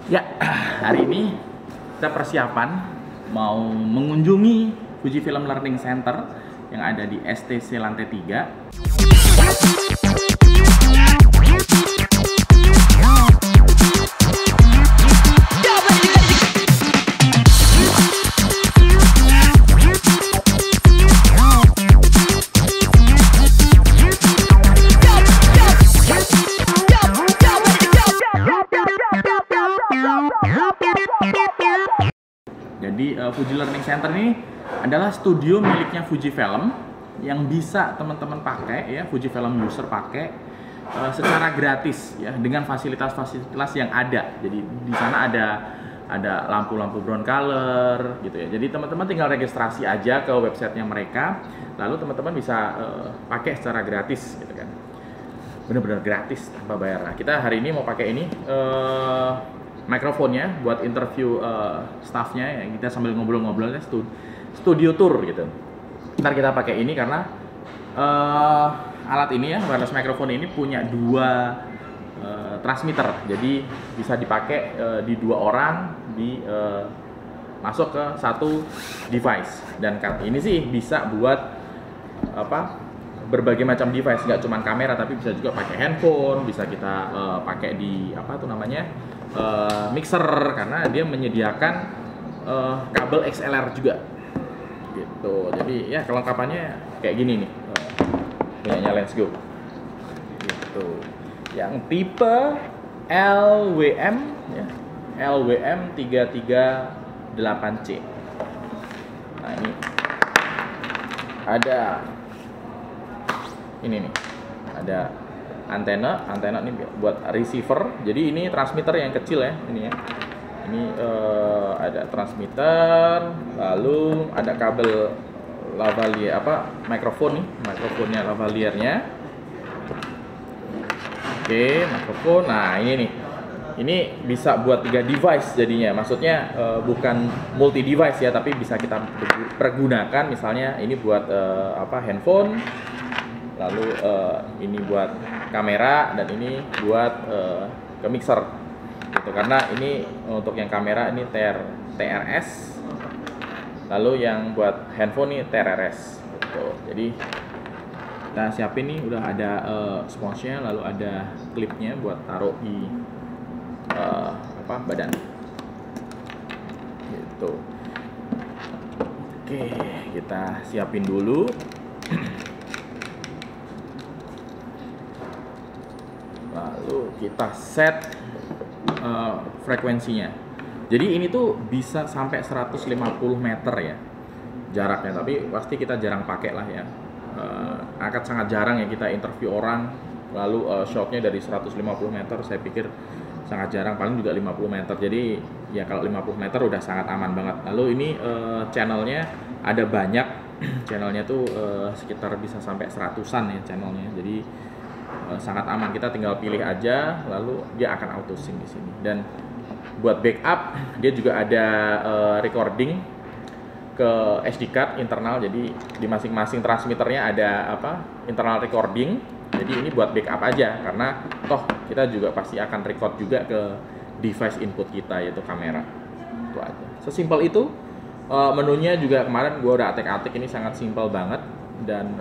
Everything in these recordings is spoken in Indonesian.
Ya, hari ini kita persiapan mau mengunjungi Fujifilm Learning Center yang ada di STC lantai 3. Jadi Fuji Learning Center ini adalah studio miliknya Fujifilm yang bisa teman-teman pakai ya, Fujifilm user pakai secara gratis ya, dengan fasilitas-fasilitas yang ada. Jadi di sana ada lampu-lampu brown color gitu ya. Jadi teman-teman tinggal registrasi aja ke websitenya mereka, lalu teman-teman bisa pakai secara gratis gitu kan. Bener-bener gratis tanpa bayar. Nah, kita hari ini mau pakai ini mikrofonnya buat interview staffnya ya, kita sambil ngobrol-ngobrolnya studio tour gitu. Ntar kita pakai ini karena alat ini ya, wireless microphone ini punya dua transmitter, jadi bisa dipakai di dua orang masuk ke satu device. Dan ini sih bisa buat berbagai macam device, nggak cuma kamera tapi bisa juga pakai handphone, bisa kita pakai di mixer karena dia menyediakan kabel XLR juga gitu. Jadi ya kelengkapannya kayak gini nih, punyanya Let's Go gitu, yang tipe LWM ya, LWM 338C. Nah ini ada ini nih, ada antena ini buat receiver. Jadi ini transmitter yang kecil ya, ini ya. Ini ada transmitter, lalu ada kabel lavalier mikrofon nih, mikrofonnya lavaliernya. Oke, mikrofon. Nah, ini nih. Ini bisa buat 3 device jadinya. Maksudnya bukan multi device ya, tapi bisa kita pergunakan misalnya ini buat handphone, lalu ini buat kamera, dan ini buat ke mixer gitu. Karena ini untuk yang kamera ini TRS, lalu yang buat handphone ini TRS gitu. Jadi kita siapin nih, udah ada sponge-nya, lalu ada klipnya buat taruh di badan gitu. Oke, kita siapin dulu. Lalu kita set frekuensinya. Jadi ini tuh bisa sampai 150 meter ya jaraknya, tapi pasti kita jarang pakai lah ya. Akan sangat jarang ya kita interview orang lalu shotnya dari 150 meter. Saya pikir sangat jarang, paling juga 50 meter. Jadi ya kalau 50 meter udah sangat aman banget. Lalu ini channelnya ada banyak. Channelnya tuh sekitar bisa sampai 100-an ya channelnya. Jadi sangat aman, kita tinggal pilih aja, lalu dia akan auto sync di sini. Dan buat backup dia juga ada recording ke SD card internal. Jadi di masing-masing transmitternya ada internal recording. Jadi ini buat backup aja, karena toh kita juga pasti akan record juga ke device input kita, yaitu kamera. Itu aja, sesimpel itu. Menunya juga kemarin gua udah atik-atik, ini sangat simpel banget. Dan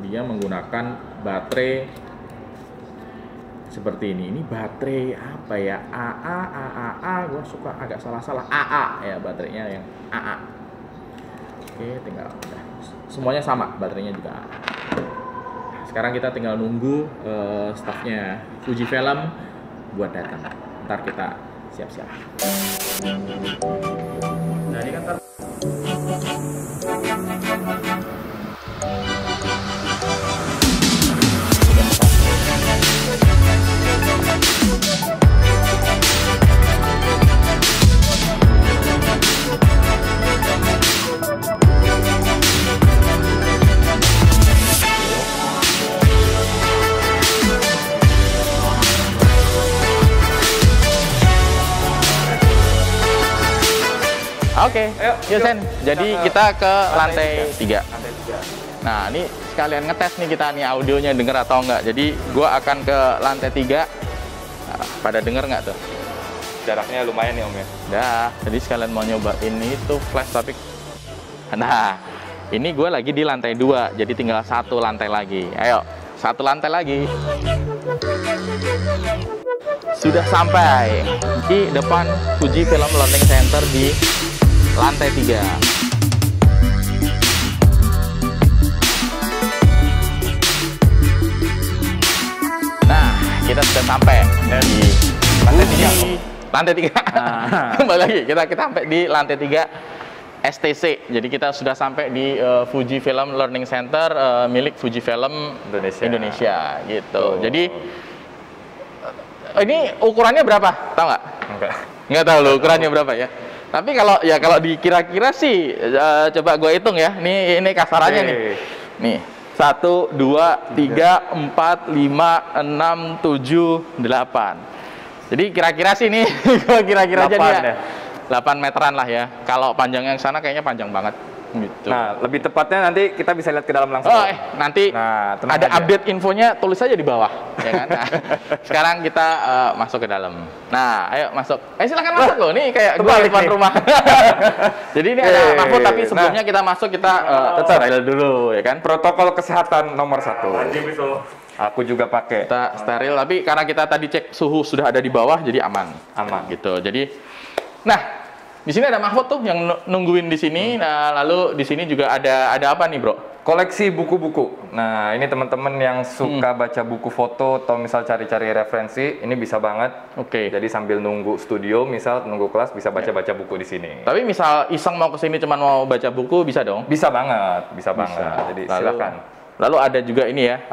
dia menggunakan baterai seperti ini. Ini baterai apa ya? AA. Gue suka agak salah AA ya, baterainya yang AA. Oke, tinggal udah. Semuanya sama, baterainya juga AA. Sekarang kita tinggal nunggu staffnya Fujifilm buat datang. Ntar kita siap-siap. Nah, ini kan Oke, yuk Sen. Jadi kita ke lantai 3. Nah, ini sekalian ngetes nih kita nih audionya denger atau enggak. Jadi gua akan ke lantai 3. Nah, pada denger nggak tuh? jaraknya lumayan nih Om ya. Dah, jadi sekalian mau nyobain itu flash tapi nah, ini gue lagi di lantai 2, jadi tinggal 1 lantai lagi. Ayo, 1 lantai lagi. Sudah sampai di depan Fuji Film Learning Center di lantai 3. Kita sudah sampai di lantai 3. Lantai 3. Kembali lagi, kita sampai di lantai 3 STC. Jadi kita sudah sampai di Fuji Film Learning Center milik Fuji Film Indonesia gitu. Jadi ini ukurannya berapa? Tahu nggak? Nggak tahu loh ukurannya berapa ya. Tapi kalau dikira-kira sih coba gue hitung ya. Ini kasarannya nih. Nih. 1, 2, 3, 4, 5, 6, 7, 8. Jadi kira-kira sih nih, kira-kira aja dia 8 meteran lah ya. Kalau panjangnya yang sana kayaknya panjang banget. Gitu. Nah, lebih tepatnya nanti kita bisa lihat ke dalam langsung. Nanti ada update infonya, tulis aja di bawah, ya kan? Nah, sekarang kita masuk ke dalam. Nah, ayo masuk. Silakan masuk loh. Nih kayak gua tuan rumah. Jadi ini ada Mahfud, tapi sebelumnya kita masuk kita steril dulu, ya kan? Protokol kesehatan nomor 1. Aku juga pakai. Kita steril, tapi karena kita tadi cek suhu sudah ada di bawah, jadi aman. Aman. Gitu. Jadi, nah. Di sini ada Mahfud tuh yang nungguin di sini. Nah, lalu di sini juga ada apa nih, Bro? Koleksi buku-buku. Nah, ini teman-teman yang suka baca buku foto atau misal cari-cari referensi, ini bisa banget. Oke. Jadi sambil nunggu studio, misal nunggu kelas bisa baca-baca buku di sini. Tapi misal iseng mau ke sini cuman mau baca buku bisa dong? Bisa banget, bisa banget. Jadi silakan. Lalu ada juga ini ya,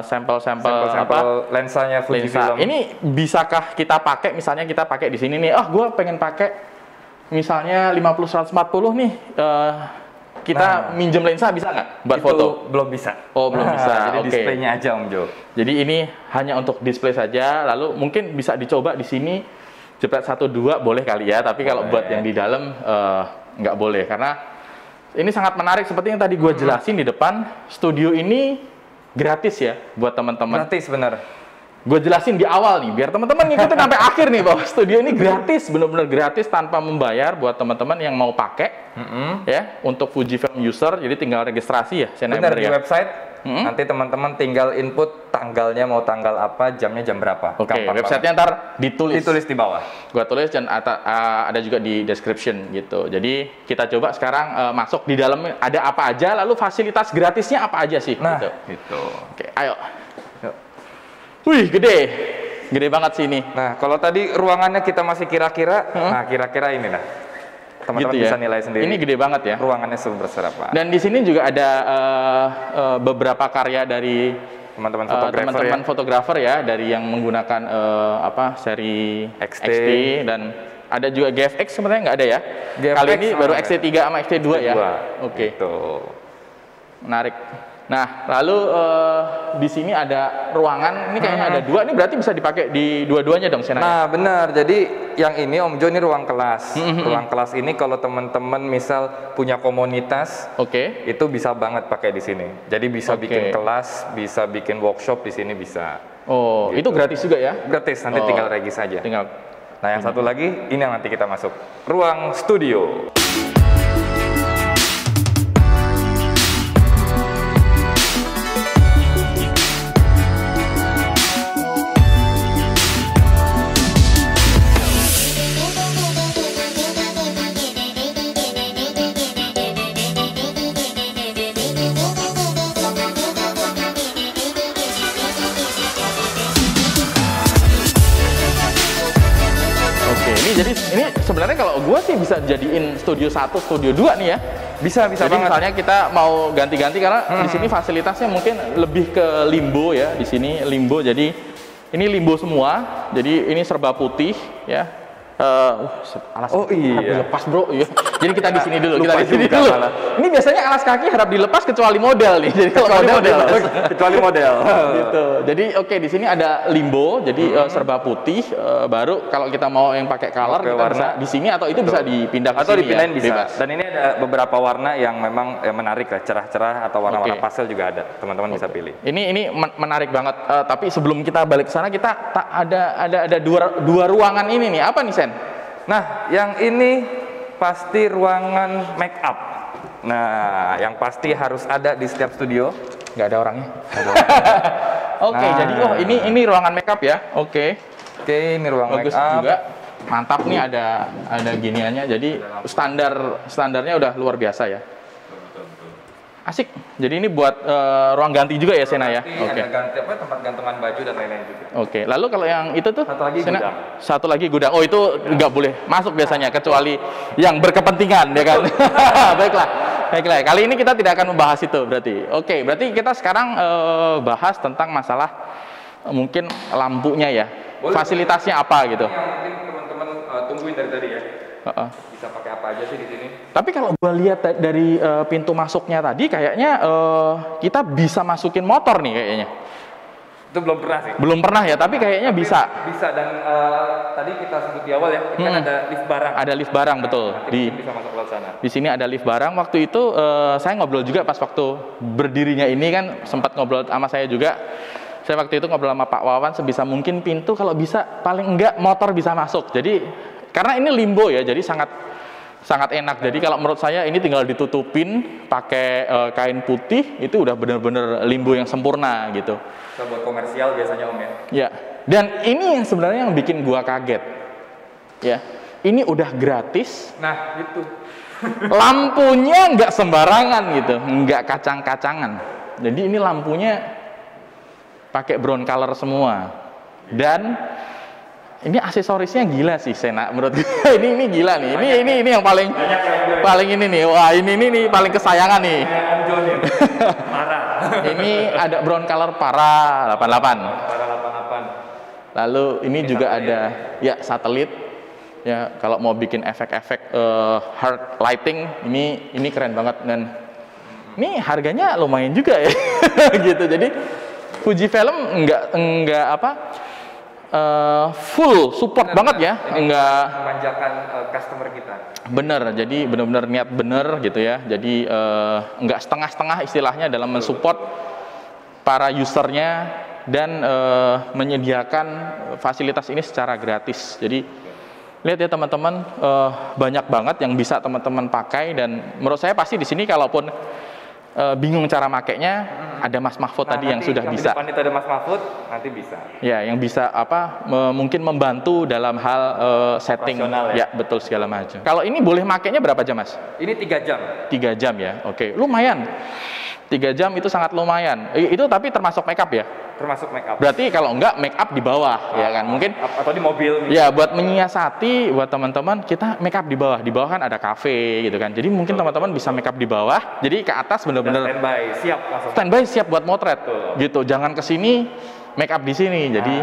sampel-sampel apa? Lensanya Fujifilm. Ini bisakah kita pakai? Misalnya kita pakai di sini nih. Gue pengen pakai misalnya 50-140 nih, kita minjem lensa bisa nggak buat foto? Belum bisa. Oh, belum bisa. Jadi displaynya aja Om Jo. Jadi ini hanya untuk display saja, lalu mungkin bisa dicoba di sini, jepret 1, 2 boleh kali ya, tapi kalau buat yang di dalam nggak boleh, karena ini sangat menarik seperti yang tadi gue jelasin di depan, studio ini gratis ya buat teman-teman. Gratis, bener. Gue jelasin di awal nih, biar teman-teman ngikutin sampai akhir nih bahwa studio ini gratis, bener-bener gratis tanpa membayar buat teman-teman yang mau pakai, ya untuk Fujifilm user. Jadi tinggal registrasi ya. Benar di website. Nanti teman-teman tinggal input tanggalnya mau tanggal apa, jamnya jam berapa. Oke, websitenya ntar ditulis di bawah. Gua tulis dan ada juga di description gitu. Jadi kita coba sekarang masuk di dalam ada apa aja, lalu fasilitas gratisnya apa aja sih? Nah, gitu. Oke, ayo. Wih, gede banget sih ini. Nah, kalau tadi ruangannya kita masih kira-kira, nah kira-kira ini lah. Teman-teman gitu ya? bisa nilai sendiri. Ini gede banget ya. Ruangannya sebesar apa. Dan di sini juga ada beberapa karya dari teman-teman fotografer ya, dari yang menggunakan seri XT dan ada juga GFX sebenarnya nggak ada ya. GFX kali ini baru XT3 sama XT2 ya. Oke. Gitu. Menarik. Nah, lalu di sini ada ruangan, ini kayaknya ada 2, ini berarti bisa dipakai di dua-duanya dong, Senaya? Nah, benar. Jadi yang ini Om Jo, ini ruang kelas. Ruang kelas ini kalau teman-teman misal punya komunitas, itu bisa banget pakai di sini. Jadi bisa bikin kelas, bisa bikin workshop di sini bisa. Oh, gitu. Itu gratis juga ya? Gratis, nanti tinggal regis saja. Nah, yang satu lagi, ini yang nanti kita masuk. Ruang studio. Jadi ini sebenarnya kalau gue sih bisa jadiin studio 1, studio 2 nih ya. Bisa jadi banget. Misalnya kita mau ganti-ganti karena di sini fasilitasnya mungkin lebih ke limbo ya. Di sini limbo, jadi ini limbo semua. Jadi ini serba putih ya. Alas lepas bro ya. Jadi kita di sini dulu, kita di sini dulu. Malah. Ini biasanya alas kaki harap dilepas kecuali model nih. Jadi kalau model kecuali model. Gitu. Jadi oke, di sini ada limbo, jadi serba putih. Baru kalau kita mau yang pakai color kita warna bisa di sini atau itu bisa dipindah ke atau sini dipindahin ya. bisa. Bebas. Dan ini ada beberapa warna yang memang menarik lah, cerah-cerah atau warna-warna pastel juga ada. Teman-teman bisa pilih. Ini menarik banget. Tapi sebelum kita balik ke sana, kita ada dua ruangan ini nih. Apa nih, Sen? Nah, yang ini pasti ruangan make up. Nah, yang pasti harus ada di setiap studio. Nggak ada orangnya. Oke, jadi ini ruangan make up ya. Oke, ini ruang bagus make up juga. Mantap nih, ada giniannya. Jadi standarnya udah luar biasa ya. Asik. Jadi ini buat ruang ganti juga ya, Sena ya. Oke. Ada ganti tempat gantungan baju dan lain-lain juga. Oke. Lalu kalau yang itu tuh satu lagi Sena, gudang. Satu lagi gudang. Oh, itu nggak boleh masuk biasanya kecuali yang berkepentingan ya kan. Baiklah. Kali ini kita tidak akan membahas itu berarti. Oke, berarti kita sekarang bahas tentang masalah mungkin lampunya ya. Boleh, fasilitasnya apa gitu. Yang mungkin teman-teman tungguin dari tadi ya. Bisa pakai apa aja sih di sini? Tapi kalau gua lihat dari pintu masuknya tadi kayaknya kita bisa masukin motor nih kayaknya. Itu belum pernah sih. Belum pernah ya, tapi kayaknya bisa. Bisa, dan tadi kita sebut di awal ya, kan ada lift barang. Ada lift barang, betul. Bisa masuk ke sana. Di sini ada lift barang. Waktu itu saya ngobrol juga pas waktu berdirinya ini kan sempat ngobrol sama saya juga. Saya waktu itu ngobrol sama Pak Wawan, sebisa mungkin pintu kalau bisa paling enggak motor bisa masuk. Jadi karena ini limbo ya, jadi sangat enak. Jadi kalau menurut saya ini tinggal ditutupin pakai kain putih, itu udah benar-benar limbo yang sempurna gitu. Bisa buat komersial biasanya Om ya. Ya. Dan ini yang sebenarnya yang bikin gua kaget. Ya. Ini udah gratis. Nah, itu. Lampunya nggak sembarangan gitu, nggak kacang-kacangan. Jadi ini lampunya pakai brown color semua. Dan ini aksesorisnya gila sih, Sena, menurut gue. ini gila nih. Ini yang paling ini nih. Wah, ini paling kesayangan nih. Parah. Ini ada brown color para 88. Para 88. Lalu ini juga ada ya satelit. Ya, kalau mau bikin efek-efek hard lighting, ini keren banget, dan ini harganya lumayan juga ya. Gitu. Jadi Fujifilm enggak apa? Full support banget ya, enggak memanjakan customer kita. Bener, jadi benar-benar niat bener gitu ya. Jadi enggak setengah-setengah istilahnya dalam mensupport para usernya dan menyediakan fasilitas ini secara gratis. Jadi lihat ya teman-teman, banyak banget yang bisa teman-teman pakai, dan menurut saya pasti di sini kalaupun bingung cara makainya, ada Mas Mahfud tadi yang sudah bisa. Di depan itu ada Mas Mahfud, nanti bisa. Ya, yang bisa mungkin membantu dalam hal setting. Ya, betul, segala macam. Kalau ini boleh makainya berapa jam, Mas? Ini 3 jam. 3 jam ya, oke. Lumayan. 3 jam itu sangat lumayan. Itu tapi termasuk make up ya? Termasuk make up. Berarti kalau enggak make up di bawah, ya kan? Mungkin atau di mobil. Ya, buat menyiasati buat teman-teman, kita make up di bawah. Di bawah kan ada cafe gitu kan. Jadi mungkin teman-teman bisa make up di bawah. Jadi ke atas bener-bener standby, siap langsung. Standby siap buat motret. Gitu. Jangan ke sini make up di sini. Jadi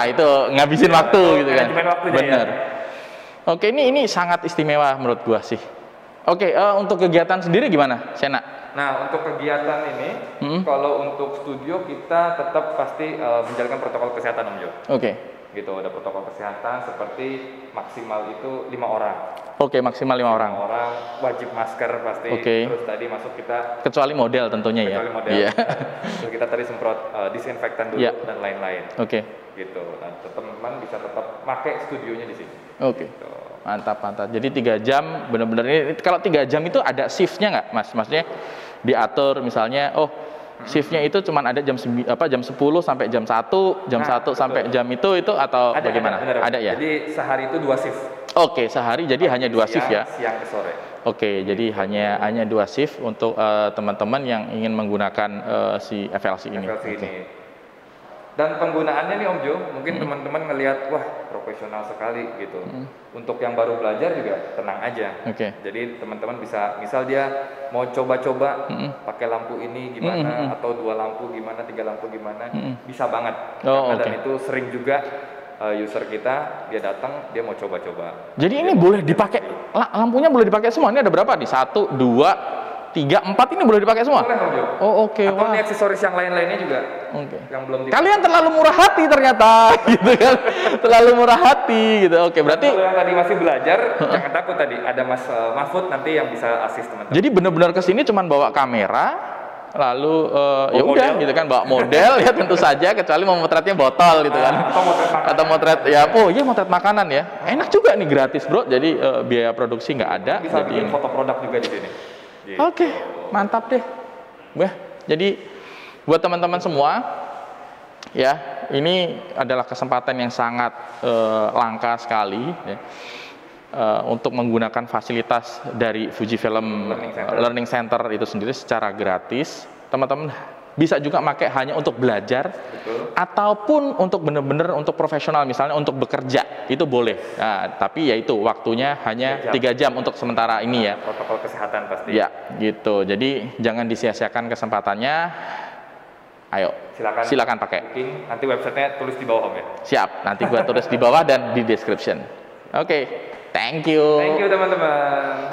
itu ngabisin waktu gitu kan. Bener. Ya. Oke, ini sangat istimewa menurut gua sih. Oke, untuk kegiatan sendiri gimana, Sena? Nah, untuk kegiatan ini, kalau untuk studio kita tetap pasti menjalankan protokol kesehatan, Om Jo. Oke. Gitu, ada protokol kesehatan seperti maksimal itu 5 orang. Oke, maksimal 5 orang. 5 orang, wajib masker pasti. Terus tadi masuk kita kecuali model tentunya ya. Kecuali model. Iya. Terus kita tadi semprot disinfektan dulu dan lain-lain. Oke. Gitu. Dan teman-teman bisa tetap pakai studionya di sini. Oke. Gitu. Mantap. Jadi 3 jam benar-benar ini. Kalau 3 jam itu ada shiftnya nggak, Mas? Maksudnya diatur misalnya, shiftnya itu cuma ada jam 10 sampai jam 1, jam 1 sampai jam itu atau ada, bagaimana? Ada ya. Jadi sehari itu 2 shift. Oke, sehari jadi hanya 2 shift ya. Siang ke sore. Oke, jadi hanya 2 shift untuk teman-teman yang ingin menggunakan si FLC ini. Dan penggunaannya nih Om Jo, mungkin teman-teman ngelihat, wah profesional sekali gitu. Untuk yang baru belajar juga tenang aja. Jadi teman-teman bisa, misal dia mau coba-coba pakai lampu ini gimana, atau 2 lampu gimana, 3 lampu gimana, bisa banget. Dan itu sering juga user kita, dia datang, dia mau coba-coba. Jadi ini boleh dipakai, lampunya boleh dipakai semua. Ini ada berapa nih? 1, 2, 3, 4 ini boleh dipakai semua? Boleh Om Jo. Oh oke. Atau ini aksesoris yang lain-lainnya juga. Oke. Yang belum dipakai. Kalian terlalu murah hati ternyata, gitu kan? Terlalu murah hati, gitu. Oke, berarti. Kalau yang tadi masih belajar, jangan takut tadi. Ada Mas Mahfud nanti yang bisa assist teman-teman. Jadi benar-benar kesini cuman bawa kamera. Lalu ya udah gitu kan, bawa model ya tentu saja, kecuali mau motretnya botol gitu kan, atau motret ya, oh iya motret makanan ya, enak juga nih, gratis bro, jadi biaya produksi nggak ada. Bisa jadi bikin foto produk juga di sini. Gitu. Oke, mantap deh. Jadi buat teman-teman semua ya, ini adalah kesempatan yang sangat langka sekali ya. Untuk menggunakan fasilitas dari Fujifilm Learning Center itu sendiri secara gratis. Teman-teman bisa juga pakai hanya untuk belajar. Betul. Ataupun untuk benar-benar untuk profesional, misalnya untuk bekerja, itu boleh. Nah, tapi yaitu waktunya hanya 3 jam untuk sementara ini ya. Protokol kesehatan pasti. Ya, gitu. Jadi jangan disia-siakan kesempatannya. Ayo, silakan pakai. Booking. Nanti websitenya tulis di bawah Om ya. Siap, nanti gua tulis di bawah dan di description. Oke. Thank you. Thank you teman-teman.